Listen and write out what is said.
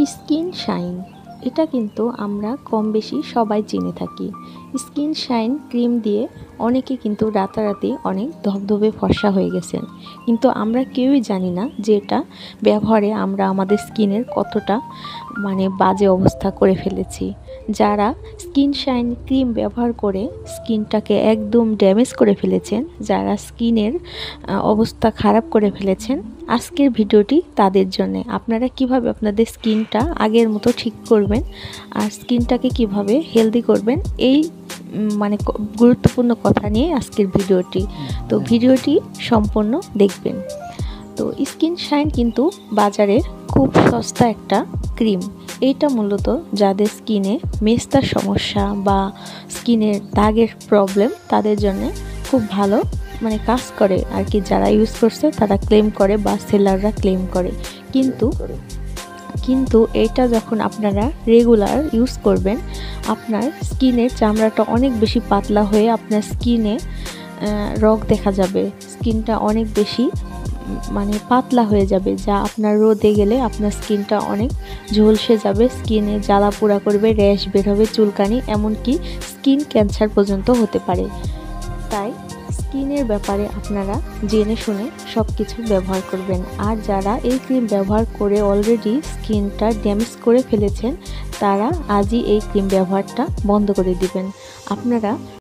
Skin shine এটা কিন্তু আমরা কম বেশি সবাই চিনে থাকি। স্কিন শাইন ক্রিম দিয়ে অনেকে কিন্তু রাতারাতি অনেক ধবধবে ফর্সা হয়ে গেছেন, কিন্তু আমরা কেউই জানি না যে এটা ব্যবহারে আমরা আমাদের স্কিনের কতটা বাজে অবস্থা করে ফেলেছি। যারা স্কিন শাইন ক্রিম ব্যবহার করে স্কিনটাকে একদম ড্যামেজ করে ফেলেছেন, যারা স্কিনের অবস্থা খারাপ করে ফেলেছেন, আজকের ভিডিওটি তাদের জন্য। আপনারা কিভাবে আপনাদের স্কিনটা আগের মতো ঠিক করবেন আর স্কিনটাকে কিভাবে হেলদি করবেন, এই গুরুত্বপূর্ণ কথা নিয়ে আজকের ভিডিওটি। তো ভিডিওটি সম্পূর্ণ দেখবেন। তো স্কিন শাইন কিন্তু বাজারের খুব সস্তা একটা ক্রিম। এইটা মূলত যাদের স্কিনে মেস্তার সমস্যা বা স্কিনের দাগের প্রবলেম, তাদের জন্য খুব ভালো কাজ করে আর কি। যারা ইউজ করছে তারা ক্লেম করে বা সেলাররা ক্লেম করে, কিন্তু এটা যখন আপনারা রেগুলার ইউজ করবেন, আপনার স্কিনের চামড়াটা অনেক বেশি পাতলা হয়ে আপনার স্কিনে রগ দেখা যাবে। স্কিনটা অনেক বেশি পাতলা হয়ে যাবে, যা আপনার রোদে গেলে আপনার স্কিনটা অনেক ঝলসে যাবে, স্কিনে জ্বালা পোড়া করবে, র্যাশ বের হবে, চুলকানি, এমনকি স্কিন ক্যান্সার পর্যন্ত হতে পারে। তাই স্কিনের ব্যাপারে আপনারা জেনে শুনে সব কিছু ব্যবহার করবেন। আর যারা এই ক্রিম ব্যবহার করে অলরেডি স্কিনটা ড্যামেজ করে ফেলেছেন, তারা আজই এই ক্রিম ব্যবহারটা বন্ধ করে দিবেন। আপনারা